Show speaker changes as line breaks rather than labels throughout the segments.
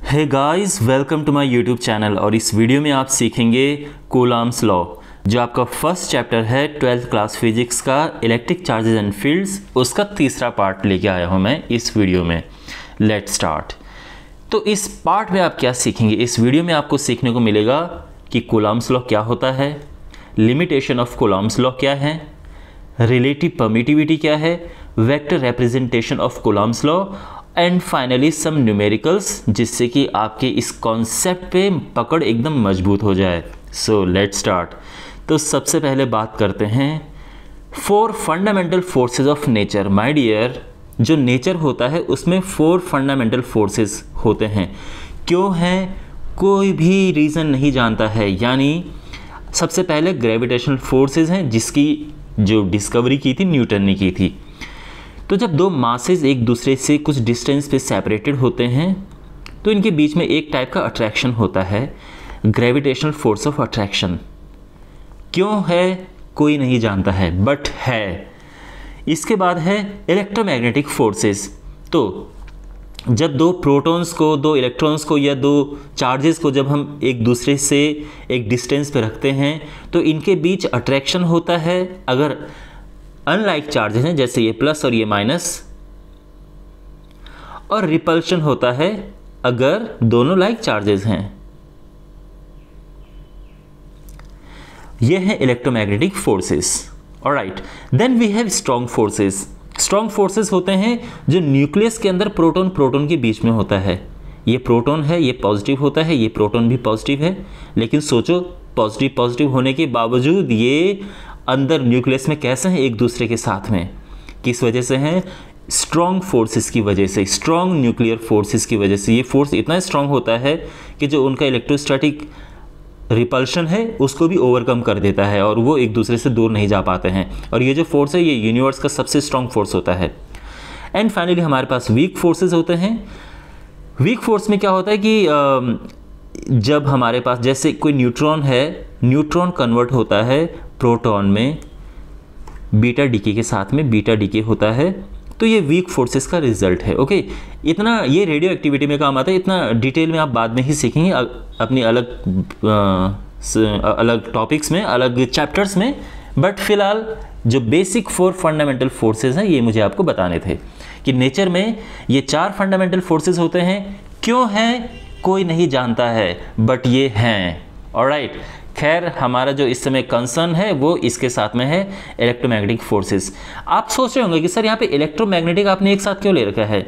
Hey guys, welcome to my YouTube channel. और इस video में आप सीखेंगे कूलम्ब्स लॉ, जो आपका फर्स्ट चैप्टर है 12th क्लास फिजिक्स का इलेक्ट्रिक चार्जेस एंड फील्ड्स, उसका तीसरा पार्ट लेके आया हूँ मैं इस वीडियो में। Let's start. तो इस पार्ट में आप क्या सीखेंगे? इस वीडियो में आपको सीखने को मिलेगा कि कूलम्ब्स लॉ क्या होता है, लिमिटेशन ऑफ कूलम्ब्स लॉ क्या है, रिलेटिव परमिटिविटी क्या है, vector representation of Coulomb's law and finally some numericals, जिससे कि आपके इस कॉन्सेप्ट पे पकड़ एकदम मजबूत हो जाए। So let's start. तो सबसे पहले बात करते हैं 4 fundamental forces of nature. My dear, जो नेचर होता है उसमें 4 फंडामेंटल फोर्सेस होते हैं। क्यों हैं? कोई भी रीज़न नहीं जानता है। यानी सबसे पहले ग्रेविटेशनल फोर्सेस हैं, जिसकी जो डिस्कवरी की थी न्यूटन ने की थी। तो जब दो मासेस एक दूसरे से कुछ डिस्टेंस पे सेपरेटेड होते हैं तो इनके बीच में एक टाइप का अट्रैक्शन होता है, ग्रेविटेशनल फोर्स ऑफ अट्रैक्शन। क्यों है कोई नहीं जानता है, बट है। इसके बाद है इलेक्ट्रोमैग्नेटिक फोर्सेस। तो जब दो प्रोटॉन्स को, दो इलेक्ट्रॉन्स को या दो चार्जेस को जब हम एक दूसरे से एक डिस्टेंस पे रखते हैं तो इनके बीच अट्रैक्शन होता है। अगर अनलाइक चार्जेस हैं जैसे ये प्लस और ये माइनस, और रिपल्शन होता है अगर दोनों लाइक चार्जेस हैं। ये है electromagnetic forces. Alright, then we have strong forces. Strong forces होते हैं जो न्यूक्लियस के अंदर प्रोटॉन प्रोटॉन के बीच में होता है। ये प्रोटॉन है, ये पॉजिटिव होता है, ये प्रोटॉन भी पॉजिटिव है। लेकिन सोचो, पॉजिटिव पॉजिटिव होने के बावजूद ये अंदर न्यूक्लियस में कैसे हैं एक दूसरे के साथ में? किस वजह से हैं? स्ट्रॉन्ग फोर्सेस की वजह से, स्ट्रॉन्ग न्यूक्लियर फोर्सेस की वजह से। ये फोर्स इतना स्ट्रॉन्ग होता है कि जो उनका इलेक्ट्रोस्टैटिक रिपल्शन है उसको भी ओवरकम कर देता है और वो एक दूसरे से दूर नहीं जा पाते हैं। और ये जो फोर्स है ये यूनिवर्स का सबसे स्ट्रॉन्ग फोर्स होता है। एंड फाइनली हमारे पास वीक फोर्सेस होते हैं। वीक फोर्स में क्या होता है कि जब हमारे पास जैसे कोई न्यूट्रॉन है, न्यूट्रॉन कन्वर्ट होता है प्रोटॉन में, बीटा डीके के साथ में बीटा डीके होता है, तो ये वीक फोर्सेस का रिजल्ट है। ओके, इतना ये रेडियो एक्टिविटी में काम आता है। इतना डिटेल में आप बाद में ही सीखेंगे अपनी अलग टॉपिक्स में, अलग चैप्टर्स में। बट फिलहाल जो बेसिक 4 फंडामेंटल फोर्सेस हैं ये मुझे आपको बताने थे कि नेचर में ये 4 फंडामेंटल फोर्सेस होते हैं। क्यों हैं कोई नहीं जानता है, बट ये हैं। ऑलराइट, खैर हमारा जो इस समय कंसर्न है वो इसके साथ में है, इलेक्ट्रोमैग्नेटिक फोर्सेस। आप सोच रहे होंगे कि सर यहाँ पे इलेक्ट्रोमैग्नेटिक आपने एक साथ क्यों ले रखा है?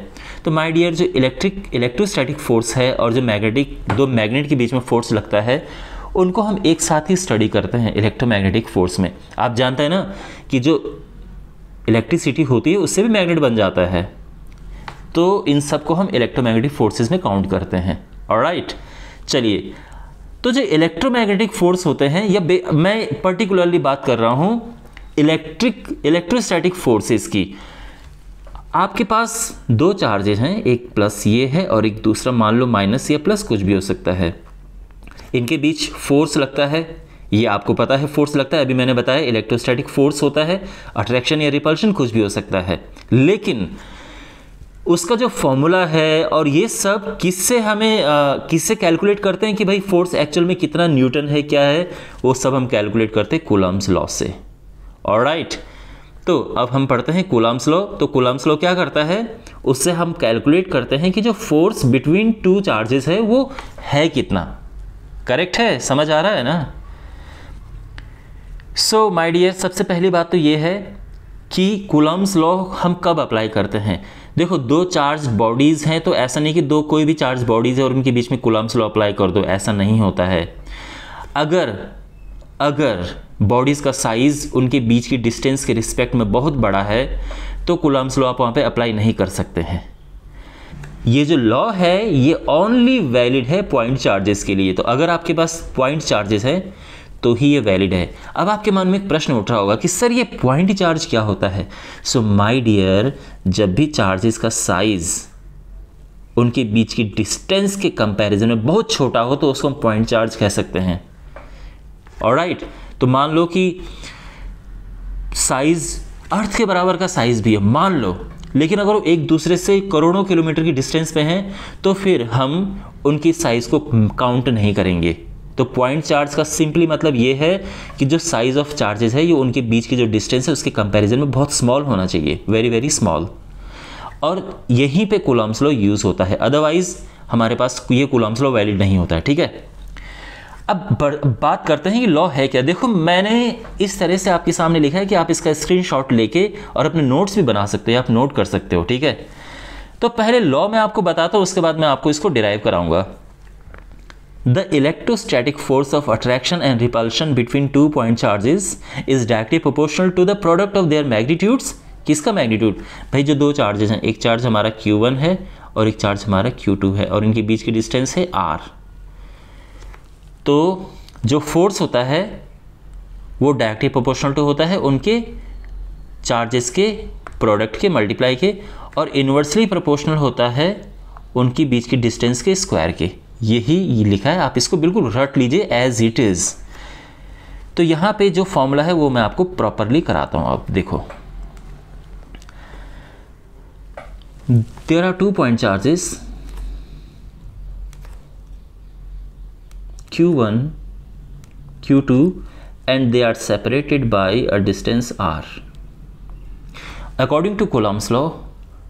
तो माय डियर, जो इलेक्ट्रोस्टैटिक फोर्स है और जो मैग्नेटिक, दो मैग्नेट के बीच में फोर्स लगता है, उनको हम एक साथ ही स्टडी करते हैं इलेक्ट्रोमैग्नेटिक फोर्स में। आप जानते हैं ना कि जो इलेक्ट्रिसिटी होती है उससे भी मैग्नेट बन जाता है। तो इन सबको हम इलेक्ट्रोमैग्नेटिक फोर्सेस में काउंट करते हैं। ऑलराइट, चलिए, तो जो इलेक्ट्रोमैग्नेटिक फोर्स होते हैं, या मैं पर्टिकुलरली बात कर रहा हूँ इलेक्ट्रोस्टैटिक फोर्सेस की। आपके पास 2 चार्जेस हैं, एक प्लस ये है और एक दूसरा मान लो माइनस या प्लस, कुछ भी हो सकता है। इनके बीच फोर्स लगता है, ये आपको पता है फोर्स लगता है, अभी मैंने बताया इलेक्ट्रोस्टैटिक फोर्स होता है। अट्रैक्शन या रिपल्शन कुछ भी हो सकता है, लेकिन उसका जो फॉर्मूला है और ये सब किससे हमें किससे कैलकुलेट करते हैं कि भाई फोर्स एक्चुअल में कितना न्यूटन है, क्या है, वो सब हम कैलकुलेट करते हैं कूलम्ब्स लॉ से। ऑलराइट, तो अब हम पढ़ते हैं कूलम्ब्स लॉ। तो कूलम्ब्स लॉ क्या करता है? उससे हम कैलकुलेट करते हैं कि जो फोर्स बिटवीन 2 चार्जेस है वो है कितना। करेक्ट है? समझ आ रहा है ना? सो माय डियर, सबसे पहली बात तो ये है कि कूलम्ब्स लॉ हम कब अप्लाई करते हैं। देखो, 2 चार्ज बॉडीज़ हैं, तो ऐसा नहीं कि दो कोई भी चार्ज बॉडीज़ है और उनके बीच में कूलम्ब्स लॉ अप्लाई कर दो, ऐसा नहीं होता है। अगर बॉडीज़ का साइज़ उनके बीच की डिस्टेंस के रिस्पेक्ट में बहुत बड़ा है तो कूलम्ब्स लॉ आप वहाँ पे अप्लाई नहीं कर सकते हैं। ये जो लॉ है ये ओनली वैलिड है पॉइंट चार्जेस के लिए। तो अगर आपके पास पॉइंट चार्जेस है तो ही ये वैलिड है। अब आपके मन में एक प्रश्न उठ रहा होगा कि सर ये पॉइंट चार्ज क्या होता है? सो माय डियर, जब भी चार्जेस का साइज उनके बीच की डिस्टेंस के कंपैरिजन में बहुत छोटा हो तो उसको हम पॉइंट चार्ज कह सकते हैं। ऑलराइट, तो मान लो कि साइज अर्थ के बराबर का साइज भी है, मान लो लेकिन अगर वो एक दूसरे से करोड़ों किलोमीटर की डिस्टेंस पे हैं तो फिर हम उनकी साइज़ को काउंट नहीं करेंगे। तो पॉइंट चार्ज का सिंपली मतलब ये है कि जो साइज़ ऑफ चार्जेस है ये उनके बीच की जो डिस्टेंस है उसके कंपैरिजन में बहुत स्मॉल होना चाहिए, वेरी वेरी स्मॉल। और यहीं पे कूलॉम्स लॉ यूज़ होता है, अदरवाइज हमारे पास ये कूलॉम्स लॉ वैलिड नहीं होता है, ठीक है। अब बात करते हैं कि लॉ है क्या। देखो मैंने इस तरह से आपके सामने लिखा है कि आप इसका स्क्रीनशॉट लेके और अपने नोट्स भी बना सकते हैं, आप नोट कर सकते हो, ठीक है। तो पहले लॉ मैं आपको बताता हूँ, उसके बाद मैं आपको इसको डिराइव कराऊंगा। The electrostatic force of attraction and repulsion between 2 point charges is directly proportional to the product of their magnitudes. किसका मैग्नीट्यूड? भाई जो दो चार्जेस हैं, एक चार्ज हमारा Q1 है और एक चार्ज हमारा Q2 है और इनके बीच की डिस्टेंस है R। तो जो फोर्स होता है वो डायरेक्टली प्रोपोर्शनल टू होता है उनके चार्जेस के प्रोडक्ट के मल्टीप्लाई के, और इन्वर्सली प्रोपोर्शनल होता है उनकी बीच की डिस्टेंस के स्क्वायर के। यही लिखा है, आप इसको बिल्कुल रट लीजिए एज इट इज़। तो यहाँ पे जो फॉर्मूला है वो मैं आपको प्रॉपरली कराता हूँ। अब देखो, there are 2 point charges Q1, Q2 and they are separated by a distance R. According to Coulomb's law,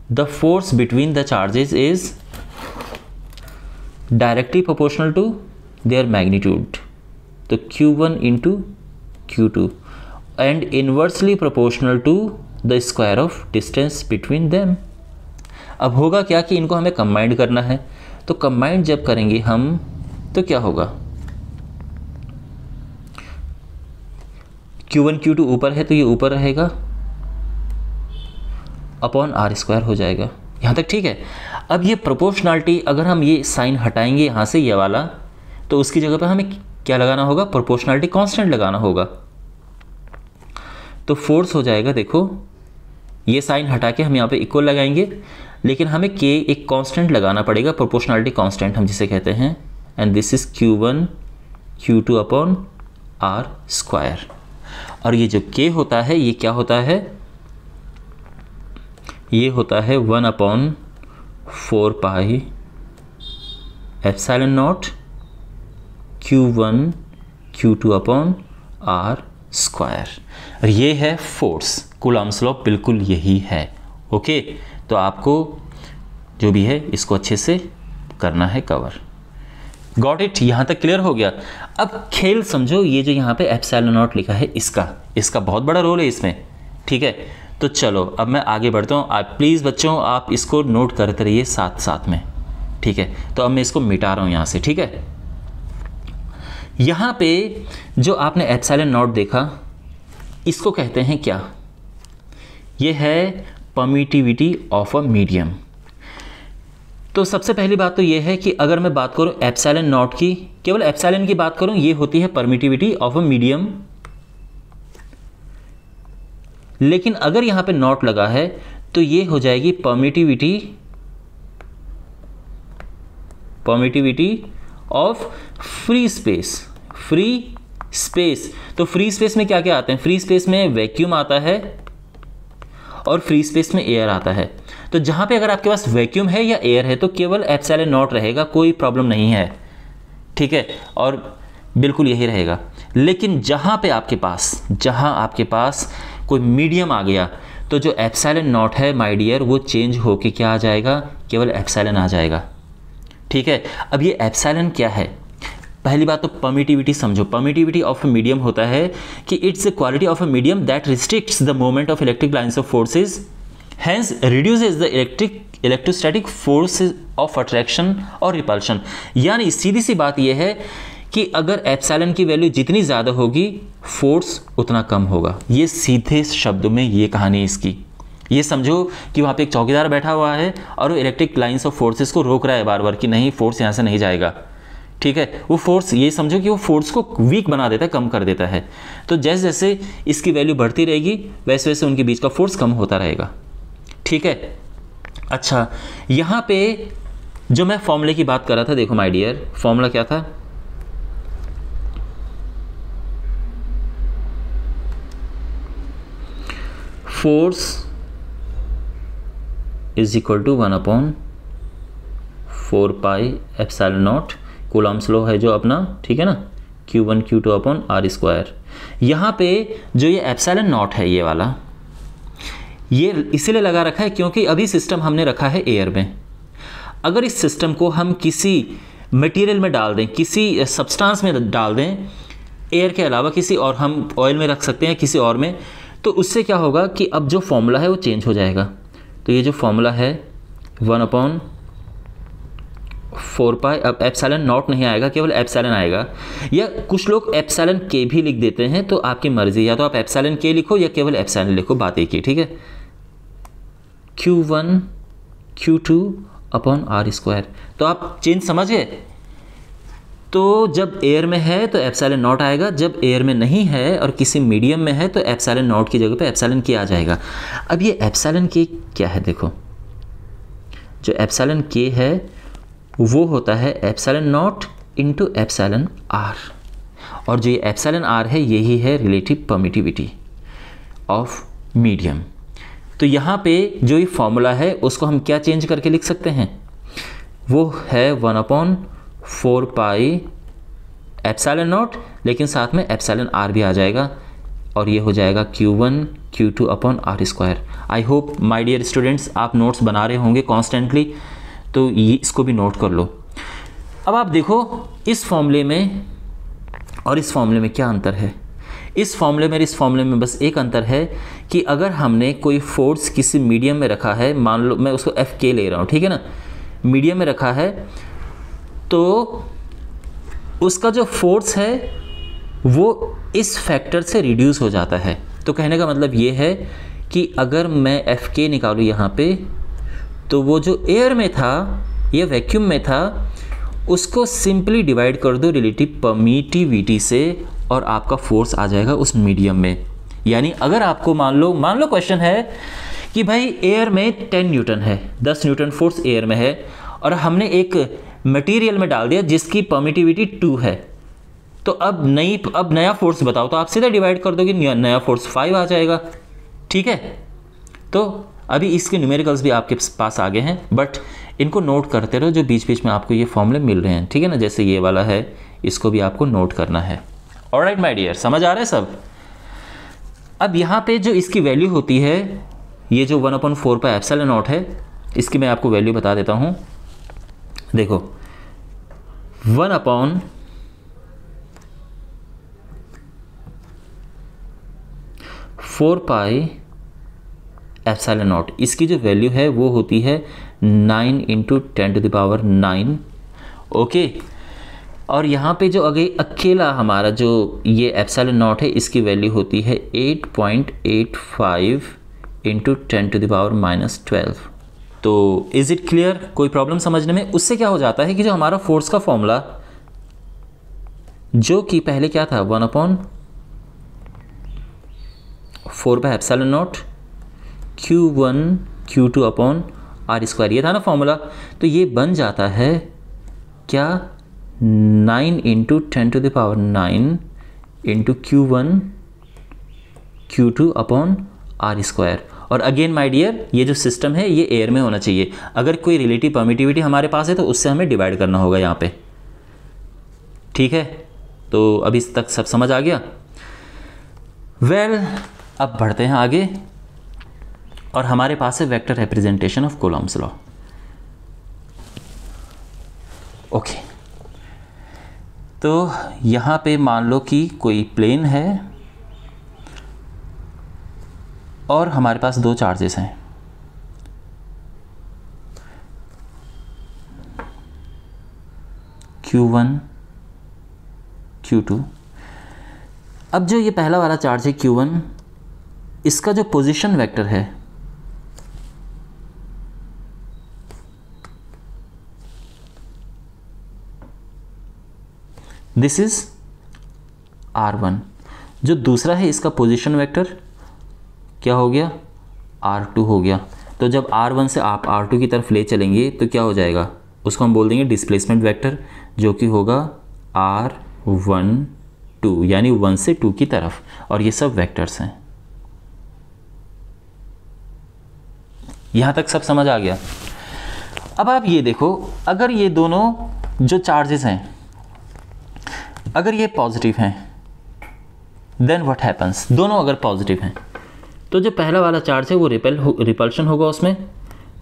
the force between the charges is directly proportional to their magnitude. तो Q1 into Q2 and inversely proportional to the square of distance between them. अब होगा क्या कि इनको हमें combined करना है, तो कंबाइंड जब करेंगे हम तो क्या होगा, Q1 Q2 ऊपर है तो ये ऊपर रहेगा अपॉन R² हो जाएगा। यहाँ तक ठीक है। अब ये प्रोपोर्शनलिटी, अगर हम ये साइन हटाएंगे यहाँ से ये वाला, तो उसकी जगह पे हमें क्या लगाना होगा, प्रोपोर्शनलिटी कांस्टेंट लगाना होगा। तो फोर्स हो जाएगा, देखो ये साइन हटा के हम यहाँ पे इक्वल लगाएंगे, लेकिन हमें K एक कांस्टेंट लगाना पड़ेगा, प्रोपोर्शनलिटी कांस्टेंट हम जिसे कहते हैं, and this is Q1 Q2 upon R²। और ये जो K होता है ये क्या होता है, ये होता है 1/4 pi epsilon naught Q1 Q2 upon R²। और ये है फोर्स। कूलॉम्स लॉ बिल्कुल यही है, ओके। तो आपको जो भी है इसको अच्छे से करना है कवर। Got it? यहाँ तक क्लियर हो गया। अब खेल समझो, ये जो यहाँ पे एप्सिलॉन नॉट लिखा है इसका बहुत बड़ा रोल है इसमें, ठीक है। तो चलो अब मैं आगे बढ़ता हूँ। आप प्लीज़ बच्चों आप इसको नोट करते रहिए साथ साथ में, ठीक है। तो अब मैं इसको मिटा रहा हूँ यहाँ से, ठीक है। यहाँ पे जो आपने एप्सिलॉन नॉट देखा इसको कहते हैं क्या, ये है परमिटिविटी ऑफ अ मीडियम। तो सबसे पहली बात तो ये है कि अगर मैं बात करूं एप्सिलॉन नॉट की, केवल एप्सिलॉन की बात करूं, ये होती है परमिटिविटी ऑफ अ मीडियम। लेकिन अगर यहां पे नॉट लगा है तो ये हो जाएगी परमिटिविटी ऑफ फ्री स्पेस। तो फ्री स्पेस में क्या क्या आते हैं, फ्री स्पेस में वैक्यूम आता है और फ्री स्पेस में एयर आता है। तो जहाँ पे अगर आपके पास वैक्यूम है या एयर है तो केवल एप्सिलॉन नॉट रहेगा, कोई प्रॉब्लम नहीं है, ठीक है, और बिल्कुल यही रहेगा। लेकिन जहाँ आपके पास कोई मीडियम आ गया तो जो एप्सिलॉन नॉट है माय डियर वो चेंज होके क्या आ जाएगा, केवल एप्सिलॉन आ जाएगा, ठीक है। अब ये एप्सिलॉन क्या है, पहली बात तो परमिटिविटी समझो। परमिटिविटी ऑफ अ मीडियम होता है कि it's the quality of a medium that restricts the movement of electric lines of forces, hence reduces the electrostatic force of attraction और रिपल्शन। यानी सीधी सी बात यह है कि अगर एप्सिलॉन की वैल्यू जितनी ज़्यादा होगी फोर्स उतना कम होगा। ये सीधे शब्दों में ये कहानी इसकी। ये समझो कि वहाँ पे एक चौकीदार बैठा हुआ है और वो इलेक्ट्रिक लाइंस ऑफ फोर्सेस को रोक रहा है बार बार कि नहीं फोर्स यहाँ से नहीं जाएगा, ठीक है। वो फोर्स, ये समझो कि वो फोर्स को वीक बना देता है, कम कर देता है। तो जैसे जैसे इसकी वैल्यू बढ़ती रहेगी वैसे वैसे उनके बीच का फोर्स कम होता रहेगा, ठीक है। अच्छा, यहाँ पे जो मैं फॉर्मूले की बात कर रहा था, देखो माय डियर, फॉर्मूला क्या था, force is equal to 1/4πε0 Coulomb's law है जो अपना, ठीक है ना, Q1 Q2 upon R square. यहाँ पे जो ये एप्सिलॉन नॉट है ये वाला, ये इसीलिए लगा रखा है क्योंकि अभी सिस्टम हमने रखा है एयर में। अगर इस सिस्टम को हम किसी मटेरियल में डाल दें, किसी सब्सटेंस में डाल दें, एयर के अलावा किसी और, हम ऑयल में रख सकते हैं किसी और में, तो उससे क्या होगा कि अब जो फॉर्मूला है वो चेंज हो जाएगा। तो ये जो फॉर्मूला है 1/4π, अब एप्सिलॉन नॉट नहीं आएगा, केवल एप्सिलॉन आएगा, या कुछ लोग एप्सिलॉन के भी लिख देते हैं, तो आपकी मर्जी, या तो आप एप्सिलॉन के लिखो या केवल एप्सिलॉन लिखो, बात एक ही, ठीक है। Q1 Q2 upon R square. तो आप चेंज समझ गए। तो जब एयर में है तो एप्सिलॉन नॉट आएगा, जब एयर में नहीं है और किसी मीडियम में है तो एप्सिलॉन नॉट की जगह पे एप्सिलॉन के आ जाएगा। अब ये एप्सिलॉन के क्या है, देखो, जो एप्सिलॉन के है वो होता है epsilon naught into epsilon R, और जो ये एप्सिलॉन आर है यही है रिलेटिव परमिटिविटी ऑफ मीडियम। तो यहाँ पे जो ये फॉर्मूला है उसको हम क्या चेंज करके लिख सकते हैं, वो है 1/4π एप्सिलॉन नॉट, लेकिन साथ में एप्सिलॉन आर भी आ जाएगा, और ये हो जाएगा Q1 Q2 upon R square. I hope my dear students आप नोट्स बना रहे होंगे कॉन्स्टेंटली, तो ये इसको भी नोट कर लो। अब आप देखो इस फॉर्मूले में और इस फॉर्मूले में क्या अंतर है। इस फॉर्मूले में, इस फॉर्मूले में बस एक अंतर है कि अगर हमने कोई फोर्स किसी मीडियम में रखा है, मान लो मैं उसको एफ के ले रहा हूँ, ठीक है ना, मीडियम में रखा है, तो उसका जो फोर्स है वो इस फैक्टर से रिड्यूस हो जाता है। तो कहने का मतलब ये है कि अगर मैं एफ के निकालूँ यहाँ पे, तो वो जो एयर में था या वैक्यूम में था उसको सिंपली डिवाइड कर दो रिलेटिव परमिटिविटी से, और आपका फोर्स आ जाएगा उस मीडियम में। यानी अगर आपको मान लो क्वेश्चन है कि भाई एयर में 10 न्यूटन है, 10 न्यूटन फोर्स एयर में है, और हमने एक मटेरियल में डाल दिया जिसकी परमिटिविटी 2 है, तो अब नया फोर्स बताओ, तो आप सीधा डिवाइड कर दोगे, नया फोर्स 5 आ जाएगा, ठीक है। तो अभी इसके न्यूमेरिकल्स भी आपके पास आ गए हैं, बट इनको नोट करते रहो, जो बीच बीच में आपको ये फॉर्मूले मिल रहे हैं, ठीक है ना, जैसे ये वाला है, इसको भी आपको नोट करना है। ऑलराइट माय डियर, समझ आ रहा है सब। अब यहाँ पे जो इसकी वैल्यू होती है, ये जो 1/4π एप्सिलॉन नॉट है, इसकी मैं आपको वैल्यू बता देता हूँ। देखो 1/4π एप्सिलॉन नॉट, इसकी जो वैल्यू है वो होती है 9 × 10⁹ ओके। और यहाँ पे जो अकेला हमारा जो ये एप्सिलॉन नॉट है, इसकी वैल्यू होती है 8.85 × 10⁻⁻12। तो इज़ इट क्लियर, कोई प्रॉब्लम समझने में। उससे क्या हो जाता है कि जो हमारा फोर्स का फॉर्मूला, जो कि पहले क्या था, 1/4π epsilon naught Q1 Q2 upon R square, ये था ना फॉर्मूला, तो ये बन जाता है क्या, 9 × 10⁹ Q1 Q2 upon R square. और अगेन माय डियर, ये जो सिस्टम है ये एयर में होना चाहिए। अगर कोई रिलेटिव परमिटिविटी हमारे पास है तो उससे हमें डिवाइड करना होगा यहाँ पे, ठीक है। तो अभी तक सब समझ आ गया। वेल, अब बढ़ते हैं आगे, और हमारे पास है vector representation of Coulomb's law. Okay, तो यहाँ पे मान लो कि कोई प्लेन है और हमारे पास दो चार्जेस हैं, Q1 Q2। अब जो ये पहला वाला चार्ज है Q1, इसका जो पोजीशन वेक्टर है दिस इज R1। जो दूसरा है इसका पोजीशन वेक्टर क्या हो गया, R2 हो गया। तो जब R1 से आप R2 की तरफ ले चलेंगे तो क्या हो जाएगा, उसको हम बोल देंगे डिस्प्लेसमेंट वेक्टर, जो कि होगा R1 2, यानी 1 से 2 की तरफ। और ये सब वेक्टर्स हैं। यहाँ तक सब समझ आ गया। अब आप ये देखो, अगर ये दोनों जो चार्जेस हैं अगर ये पॉजिटिव हैं, देन व्हाट हैपन्स, दोनों अगर पॉजिटिव हैं तो जो पहला वाला चार्ज है वो रिपल्शन होगा उसमें,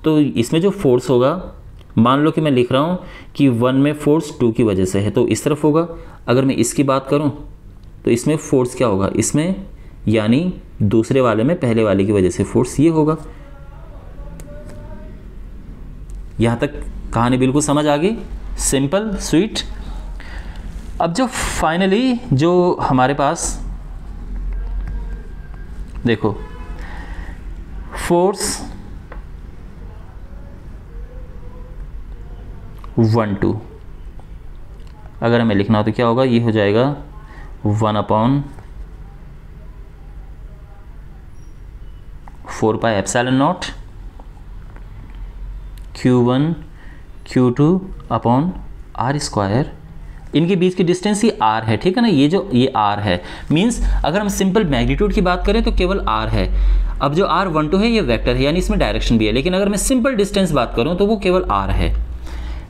तो इसमें जो फोर्स होगा, मान लो कि मैं लिख रहा हूँ कि 1 में फोर्स 2 की वजह से है तो इस तरफ होगा। अगर मैं इसकी बात करूँ तो इसमें फोर्स क्या होगा, इसमें यानी दूसरे वाले में पहले वाले की वजह से फोर्स ये होगा। यहाँ तक कहानी बिल्कुल समझ आ गई, सिंपल स्वीट। अब जो फाइनली जो हमारे पास देखो फोर्स 1 2, अगर हमें लिखना हो तो क्या होगा, ये हो जाएगा 1/4πε0 Q1 Q2 अपॉन R²। इनके बीच की डिस्टेंस ही R है, ठीक है ना, ये R है, मींस अगर हम सिंपल मैग्नीट्यूड की बात करें तो केवल R है। अब जो R12 है ये वेक्टर है, यानी इसमें डायरेक्शन भी है, लेकिन अगर मैं सिंपल डिस्टेंस बात करूं तो वो केवल R है।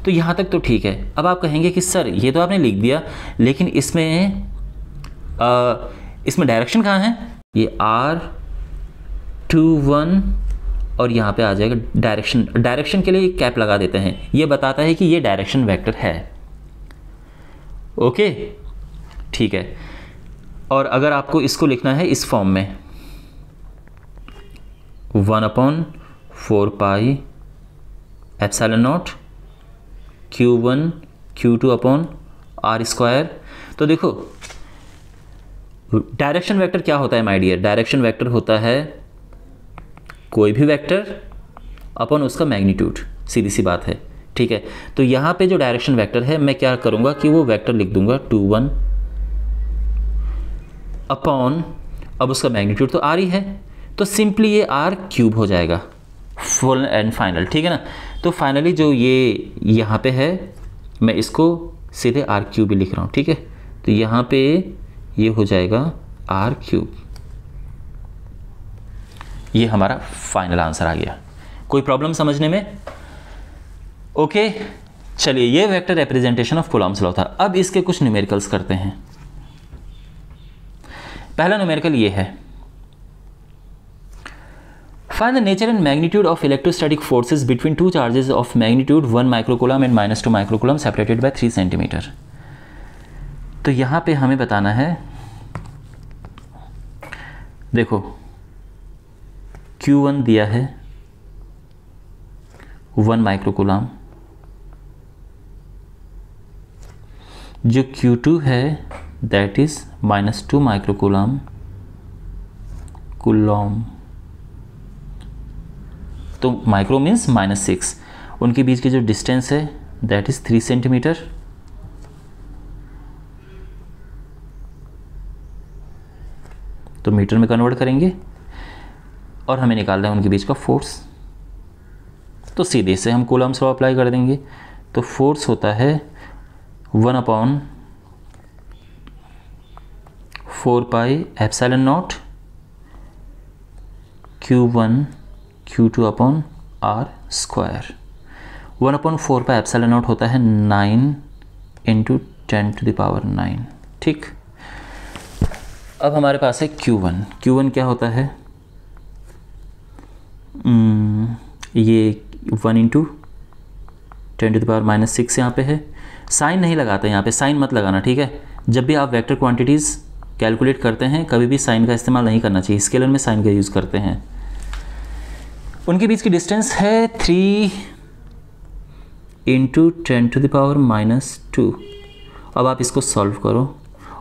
तो यहाँ तक तो ठीक है। अब आप कहेंगे कि सर ये तो आपने लिख दिया, लेकिन इसमें डायरेक्शन कहाँ है, ये R21 और यहाँ पे आ जाएगा डायरेक्शन के लिए एक कैप लगा देते हैं, ये बताता है कि ये डायरेक्शन वेक्टर है। ओके ठीक है। और अगर आपको इसको लिखना है इस फॉर्म में 1/4πε0 Q1 Q2 अपॉन R²। तो देखो डायरेक्शन वेक्टर क्या होता है माय डियर, डायरेक्शन वेक्टर होता है कोई भी वेक्टर अपॉन उसका मैग्नीट्यूड, सीधी सी बात है, ठीक है। तो यहाँ पे जो डायरेक्शन वेक्टर है मैं क्या करूँगा कि वो वेक्टर लिख दूंगा 21 अपॉन, अब उसका मैग्नीट्यूड तो R ही है, तो सिंपली ये R³ हो जाएगा, फुल एंड फाइनल, ठीक है ना। तो फाइनली जो ये यहाँ पे है मैं इसको सीधे R³ भी लिख रहा हूँ, ठीक है। तो यहाँ पे ये हो जाएगा R³। ये हमारा फाइनल आंसर आ गया। कोई प्रॉब्लम समझने में? ओके चलिए, ये vector representation of Coulomb's law था। अब इसके कुछ न्यूमेरिकल्स करते हैं। पहला न्यूमेरिकल ये है, find the nature and magnitude of electrostatic forces between two charges of magnitude 1 microcoulomb and -2 microcoulomb separated by 3 centimetre. तो यहां पे हमें बताना है, देखो Q1 दिया है 1 माइक्रोकूलम, जो Q2 है दैट इज -2 माइक्रोकूलम कूलॉम। तो माइक्रो मीन्स -6, उनके बीच की जो डिस्टेंस है दैट इज 3 सेंटीमीटर। तो मीटर में कन्वर्ट करेंगे और हमें निकालना है उनके बीच का फोर्स। तो सीधे से हम कूलॉम्स लॉ अप्लाई कर देंगे। तो फोर्स होता है 1/4πε0 Q1 Q2 अपॉन R²। 1/4πε0 होता है 9 × 10⁹ ठीक। अब हमारे पास है Q1। Q1 क्या होता है, ये 1 × 10⁻⁻6 यहाँ पे है। साइन नहीं लगाते यहाँ पे, साइन मत लगाना, ठीक है। जब भी आप वेक्टर क्वांटिटीज़ कैलकुलेट करते हैं कभी भी साइन का इस्तेमाल नहीं करना चाहिए, स्केलर में साइन का यूज़ करते हैं। उनके बीच की डिस्टेंस है 3 × 10⁻⁻2। अब आप इसको सॉल्व करो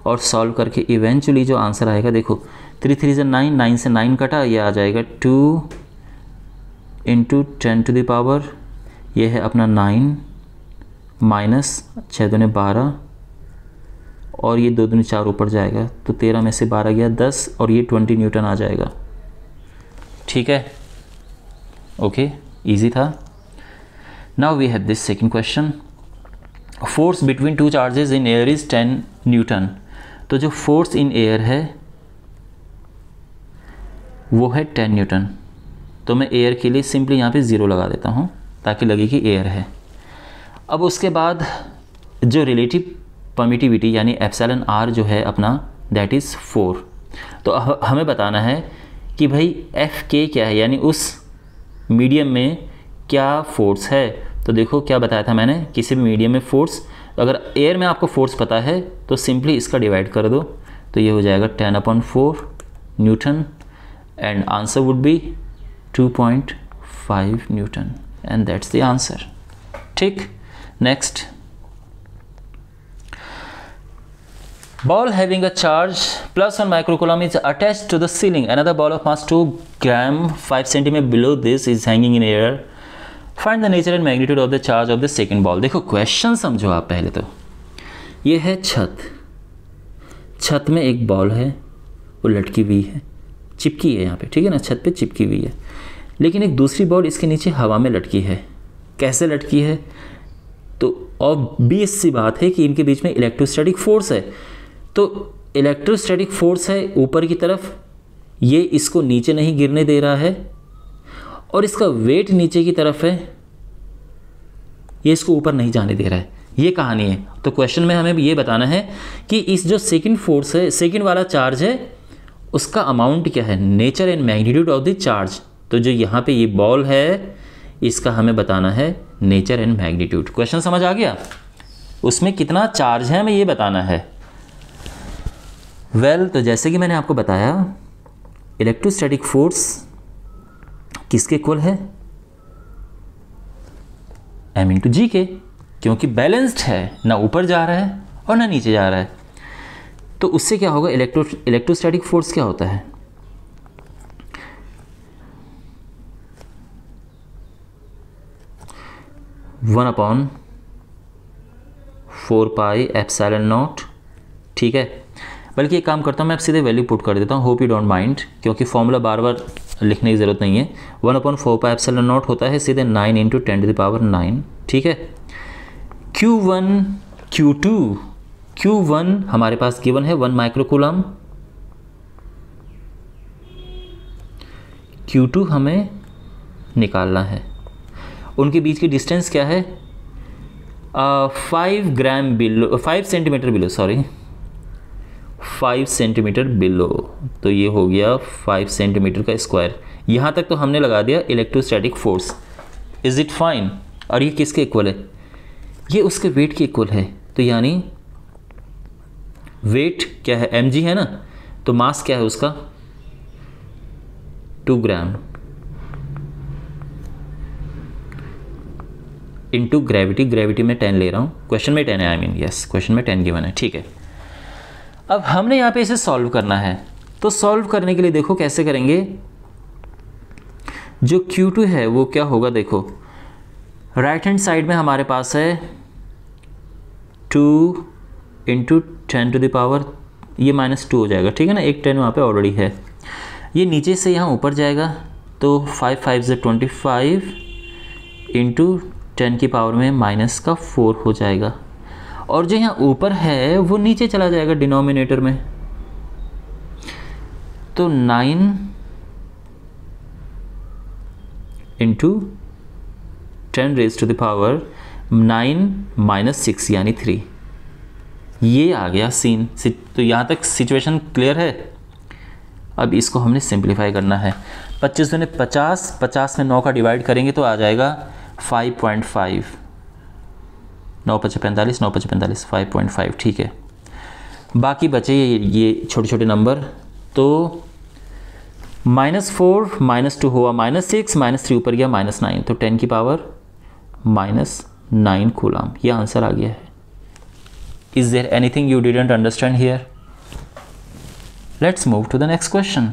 और सॉल्व करके इवेंचुअली जो आंसर आएगा, देखो 3 3 से 9, 9 से 9 कटा, ये आ जाएगा 2 × 10⁻, ये है अपना 9 माइनस 6 दूने 12 और ये 2 दूने 4 ऊपर जाएगा, तो 13 में से 12 गया 10 और ये 20 न्यूटन आ जाएगा, ठीक है। ओके इजी था। Now we have this second question, force between two charges in air is 10 newton. तो जो फोर्स इन एयर है वो है 10 न्यूटन, तो मैं एयर के लिए सिंपली यहाँ पे 0 लगा देता हूँ ताकि लगे कि एयर है। अब उसके बाद जो रिलेटिव परमिटिविटी यानी एप्सिलॉन आर जो है अपना दैट इज़ 4। तो हमें बताना है कि भाई एफ के क्या है, यानी उस मीडियम में क्या फोर्स है। तो देखो क्या बताया था मैंने, किसी भी मीडियम में फोर्स, अगर एयर में आपको फोर्स पता है तो सिंपली इसका डिवाइड कर दो, तो ये हो जाएगा 10/4 Newton and answer would be 2.5 Newton and that's the answer. ठीक, next, ball having a charge +1 microcoulomb is attached to the ceiling. Another ball of mass 2 gram 5 cm below this is hanging in air. Find the nature and magnitude of the charge of the second ball. देखो question समझो आप पहले तो। ये है छत, छत में एक बॉल है, वो लटकी हुई है, चिपकी है यहाँ पे, ठीक है ना, छत पे चिपकी हुई है। लेकिन एक दूसरी बॉल इसके नीचे हवा में लटकी है। कैसे लटकी है? तो ऑब्वियस सी बात है कि इनके बीच में इलेक्ट्रोस्टैटिक फोर्स है। तो इलेक्ट्रोस्टैटिक फोर्स है ऊपर की तरफ, ये इसको नीचे नहीं गिरने दे रहा है, और इसका वेट नीचे की तरफ है, ये इसको ऊपर नहीं जाने दे रहा है। ये कहानी है। तो क्वेश्चन में हमें ये बताना है कि इस जो सेकंड फोर्स है, सेकंड वाला चार्ज है, उसका अमाउंट क्या है, nature and magnitude of the charge. तो जो यहाँ पे ये बॉल है इसका हमें बताना है नेचर एंड मैग्नीट्यूड। क्वेश्चन समझ आ गया? उसमें कितना चार्ज है हमें ये बताना है। वेल, तो जैसे कि मैंने आपको बताया इलेक्ट्रोस्टैटिक फोर्स किसके इक्वल है, m इंटू जी के, क्योंकि बैलेंस्ड है, ना ऊपर जा रहा है और ना नीचे जा रहा है। तो उससे क्या होगा, इलेक्ट्रोस्टैटिक फोर्स क्या होता है, वन अपॉन 4 एप्सिलॉन नॉट। ठीक है, बल्कि एक काम करता हूँ मैं अब सीधे वैल्यू पुट कर देता हूँ, होप यू डोंट माइंड, क्योंकि फॉर्मूला बार बार लिखने की ज़रूरत नहीं है। 1/4 एप्सिलॉन नॉट होता है सीधे 9 × 10⁹। ठीक है, Q1 Q1 हमारे पास गिवन है 1 माइक्रोकूलम, Q2 हमें निकालना है। उनके बीच की डिस्टेंस क्या है, 5 centimetre below, sorry 5 centimetre below. तो ये हो गया 5 सेंटीमीटर का स्क्वायर। यहाँ तक तो हमने लगा दिया electrostatic force. Is it fine? और ये किसके इक्वल है, ये उसके वेट के इक्वल है। तो यानी वेट क्या है, mg है ना, तो मास क्या है उसका 2 ग्राम इंटू ग्रेविटी। ग्रेविटी में 10 ले रहा हूँ, क्वेश्चन में 10 है, आई मीन यस, क्वेश्चन में 10 गिवन है। ठीक है, अब हमने यहाँ पे इसे सॉल्व करना है। तो सॉल्व करने के लिए देखो कैसे करेंगे। जो Q2 है वो क्या होगा, देखो राइट हैंड साइड में हमारे पास है 2 × 10⁻, ये -2 हो जाएगा। ठीक है ना, एक 10 वहाँ पे ऑलरेडी है। ये नीचे से यहाँ ऊपर जाएगा, तो 5 × 5 = 25 × 10⁻⁻4 हो जाएगा। और जो यहाँ ऊपर है वो नीचे चला जाएगा डिनोमिनेटर में, तो 9 × 10⁻9 - 6 यानी 3। ये आ गया सीन। तो यहाँ तक सिचुएशन क्लियर है। अब इसको हमने सिंप्लीफाई करना है। 25 दूनी 50, 50 में 9 का डिवाइड करेंगे तो आ जाएगा 5.5, 9 × 5 = 45, 9 × 5 = 45, 5.5। ठीक है, बाकी बचे ये छोटे छोटे नंबर। तो -4 -2 हुआ -6, -3 ऊपर गया -9, तो 10⁻⁻9 कूलम। ये आंसर आ गया है। Is there anything you didn't understand here? Let's move to the next question.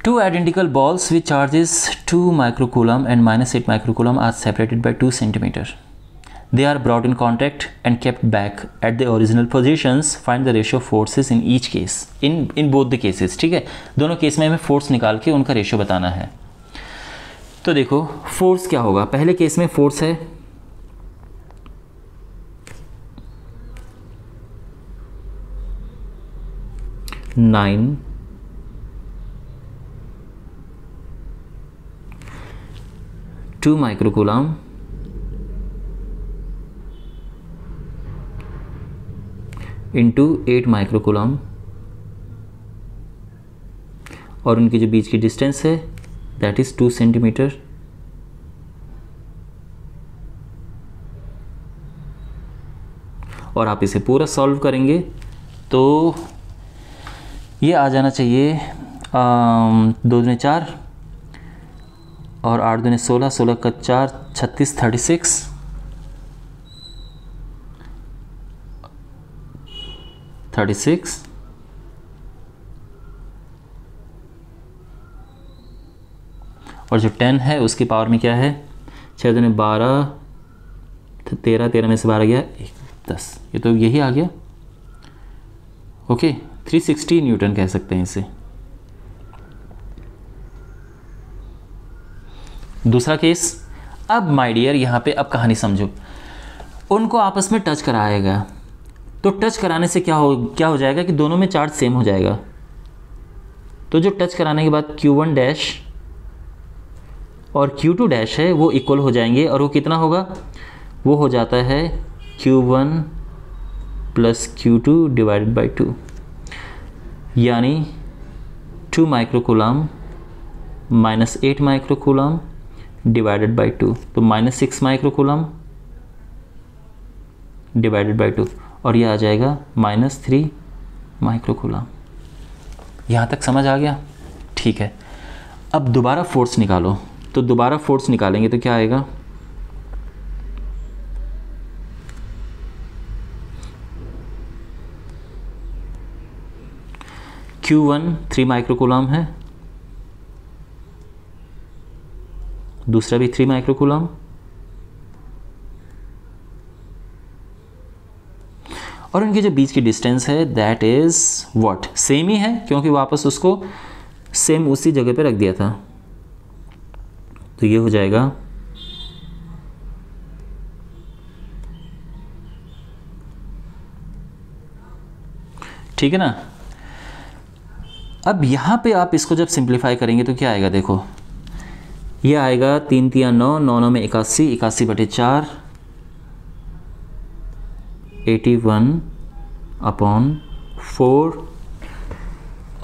Two identical balls with charges 2 microcoulomb and -8 microcoulomb are separated by 2 cm. They are brought in contact and kept back at the original positions. Find the ratio of forces in each case. In both the cases. ठीक है, दोनों case में हमें force निकाल के उनका ratio बताना है। तो देखो फोर्स क्या होगा। पहले केस में फोर्स है 9 2 माइक्रोकूलम इंटू 8 माइक्रोकूलम, और उनकी जो बीच की डिस्टेंस है दैट इज़ 2 सेंटीमीटर। और आप इसे पूरा सॉल्व करेंगे तो ये आ जाना चाहिए 2 दूनी 4 और 8 दूनी 16, 16 का 4 36, 36 और जो 10 है उसकी पावर में क्या है, 6 दूनी 12, 13, 13 में से 12 गया 10, ये तो यही आ गया। ओके 360 न्यूटन कह सकते हैं इसे। दूसरा केस, अब माय डियर यहाँ पे अब कहानी समझो, उनको आपस में टच कराएगा, तो टच कराने से क्या हो जाएगा कि दोनों में चार्ज सेम हो जाएगा। तो जो टच कराने के बाद Q1 डैश और Q2 डैश है वो इक्वल हो जाएंगे, और वो कितना होगा, वो हो जाता है Q1 plus Q2 divided by 2, यानी 2 microcoulomb minus 8 microcoulomb divided by 2, तो माइनस 6 माइक्रोकूलम डिवाइडेड बाई 2, और ये आ जाएगा माइनस 3 माइक्रोकूलम। यहाँ तक समझ आ गया? ठीक है, अब दोबारा फोर्स निकालो, तो दोबारा फोर्स निकालेंगे तो क्या आएगा, Q1 3 माइक्रोकूलम है, दूसरा भी 3 माइक्रोकूलम, और उनके जो बीच की डिस्टेंस है दैट इज व्हाट, सेम ही है क्योंकि वापस उसको सेम उसी जगह पे रख दिया था। तो ये हो जाएगा ठीक है ना। अब यहाँ पे आप इसको जब सिंप्लीफाई करेंगे तो क्या आएगा, देखो ये आएगा 3 3 9, 9 9 में 81, 81 बटे 4 81 अपॉन 4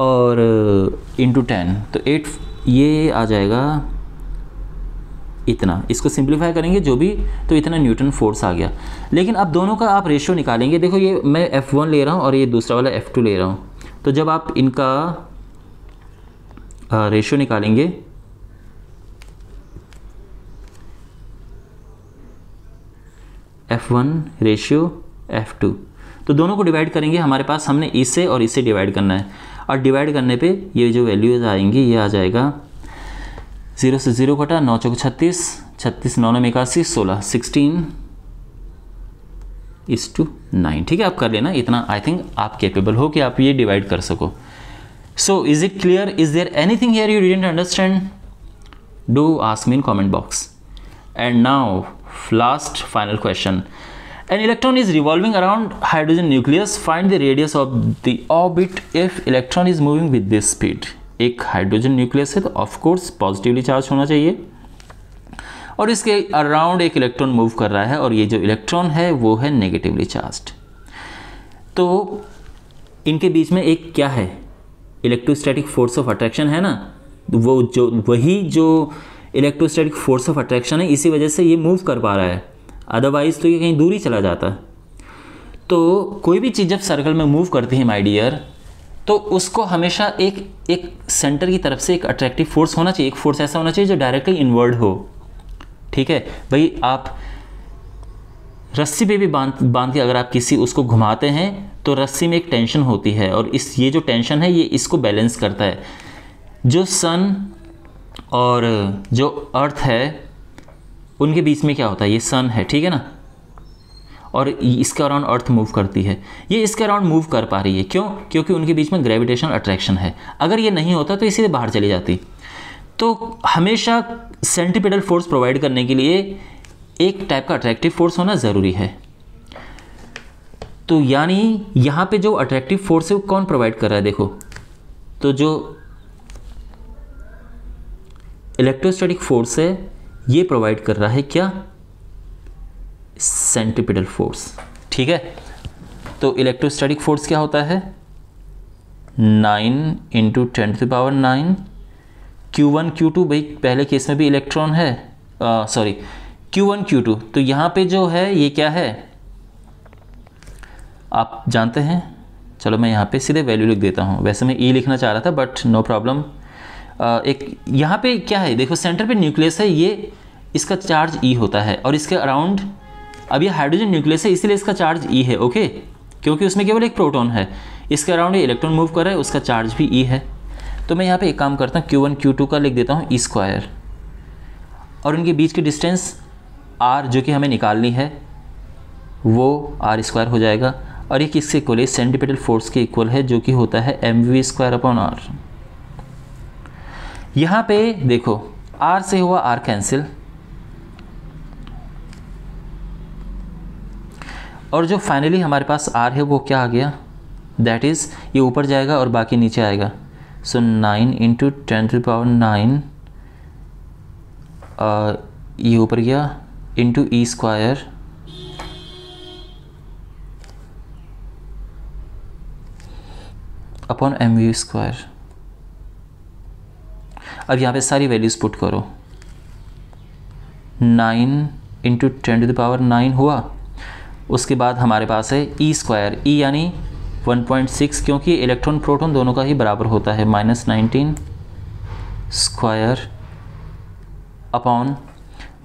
और इंटू 10, तो 8, ये आ जाएगा इतना। इसको सिंप्लीफाई करेंगे जो भी, तो इतना न्यूटन फोर्स आ गया। लेकिन अब दोनों का आप रेशियो निकालेंगे, देखो ये मैं F1 ले रहा हूँ और ये दूसरा वाला F2 ले रहा हूँ, तो जब आप इनका रेशियो निकालेंगे F1 रेशियो F2, तो दोनों को डिवाइड करेंगे, हमारे पास हमने इसे और इसे डिवाइड करना है, और डिवाइड करने पे ये जो वैल्यूज आएंगी ये आ जाएगा 0 से 0 कटा, 9 चौक 36, 36 9 में 81, 16 16:9। ठीक है, आप कर लेना इतना, आई थिंक आप कैपेबल हो कि आप ये डिवाइड कर सको। So is it clear, is there anything here you didn't understand, do ask me in comment box. And now last final question, an electron is revolving around hydrogen nucleus, find the radius of the orbit if electron is moving with this speed। एक hydrogen nucleus है तो of course positively charge होना चाहिए, और इसके around एक electron move कर रहा है, और ये जो इलेक्ट्रॉन है वो है नेगेटिवली चार्ज्ड। तो इनके बीच में एक क्या है, इलेक्ट्रोस्टैटिक फोर्स ऑफ अट्रैक्शन है ना, वो जो वही जो इलेक्ट्रोस्टैटिक फोर्स ऑफ अट्रैक्शन है, इसी वजह से ये मूव कर पा रहा है, अदरवाइज तो ये कहीं दूर ही चला जाता। तो कोई भी चीज़ जब सर्कल में मूव करती है माय डियर, तो उसको हमेशा एक सेंटर की तरफ से एक अट्रैक्टिव फोर्स होना चाहिए, एक फोर्स ऐसा होना चाहिए जो डायरेक्टली इनवर्ड हो। ठीक है भाई, आप रस्सी पे भी बांध के अगर आप किसी उसको घुमाते हैं तो रस्सी में एक टेंशन होती है, और ये जो टेंशन है ये इसको बैलेंस करता है। जो सन और जो अर्थ है उनके बीच में क्या होता है, ये सन है ठीक है ना, और इसके अराउंड अर्थ मूव करती है, ये इसके अराउंड मूव कर पा रही है, क्यों, क्योंकि उनके बीच में ग्रेविटेशनल अट्रैक्शन है। अगर ये नहीं होता तो इसीलिए बाहर चली जाती। तो हमेशा सेंट्रीपिटल फोर्स प्रोवाइड करने के लिए एक टाइप का अट्रैक्टिव फोर्स होना ज़रूरी है। तो यानी यहाँ पे जो अट्रैक्टिव फोर्स है वो कौन प्रोवाइड कर रहा है, देखो तो जो इलेक्ट्रोस्टैटिक फोर्स है ये प्रोवाइड कर रहा है क्या, सेंट्रीपिटल फोर्स। ठीक है, तो इलेक्ट्रोस्टैटिक फोर्स क्या होता है 9 × 10⁹ Q1 Q2, भाई पहले केस में भी इलेक्ट्रॉन है, सॉरी Q1 Q2, तो यहाँ पे जो है ये क्या है आप जानते हैं, चलो मैं यहाँ पे सीधे वैल्यू लिख देता हूँ, वैसे मैं E लिखना चाह रहा था बट नो प्रॉब्लम। एक यहाँ पे क्या है देखो, सेंटर पे न्यूक्लियस है, ये इसका चार्ज E होता है और इसके अराउंड, अब ये हाइड्रोजन न्यूक्लियस है इसलिए इसका चार्ज E है, ओके, क्योंकि उसमें केवल एक प्रोटॉन है, इसके अराउंड ये इलेक्ट्रॉन मूव कर रहा है, उसका चार्ज भी E है। तो मैं यहाँ पे एक काम करता हूँ Q1 Q2 का लिख देता हूँ E², और उनके बीच की डिस्टेंस R जो कि हमें निकालनी है वो R² हो जाएगा, और ये किसके इक्वल है, सेंट्रीपिटल फोर्स के इक्वल है जो कि होता है mv²/r। यहाँ पे देखो R से हुआ R कैंसिल, और जो फाइनली हमारे पास R है वो क्या आ गया, दैट इज़ ये ऊपर जाएगा और बाकी नीचे आएगा। सो 9 × 10⁹, ये ऊपर गया इंटू E² अपॉन mv²। अब यहाँ पे सारी वैल्यूज़ पुट करो, 9 × 10⁹ हुआ, उसके बाद हमारे पास है E² E यानी 1.6, क्योंकि इलेक्ट्रॉन प्रोटॉन दोनों का ही बराबर होता है, -19² upon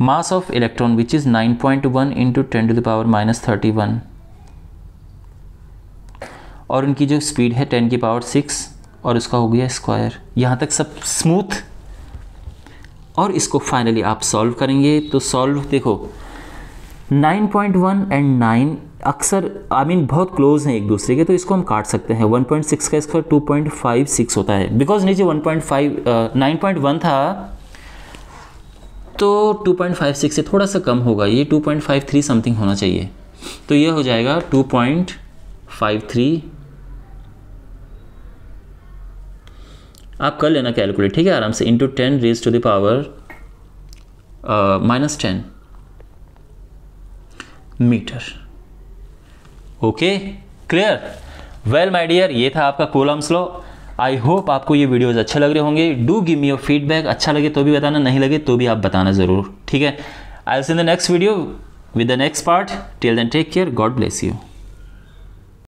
mass of electron which is 9.1 × 10⁻31, और उनकी जो स्पीड है 10⁶, और उसका हो गया स्क्वायर। यहाँ तक सब स्मूथ, और इसको फाइनली आप सॉल्व करेंगे तो सॉल्व देखो 9.1 एंड 9 अक्सर बहुत क्लोज हैं एक दूसरे के, तो इसको हम काट सकते हैं। 1.6 का स्क्वायर 2.56 होता है, बिकॉज नीचे 9.1 था तो 2.56 से थोड़ा सा कम होगा, ये 2.53 समथिंग होना चाहिए, तो ये हो जाएगा 2.53। आप कर लेना कैलकुलेट, ठीक है, आराम से, into 10⁻⁻10 metre. Okay, clear? Well my dear, ये था आपका कूलम्स लॉ। आई होप आपको ये वीडियोज़ अच्छे लग रहे होंगे। Do give me your feedback, अच्छा लगे तो भी बताना, नहीं लगे तो भी आप बताना ज़रूर, ठीक है। I will see in the next video with the next part. Till then take care, God bless you.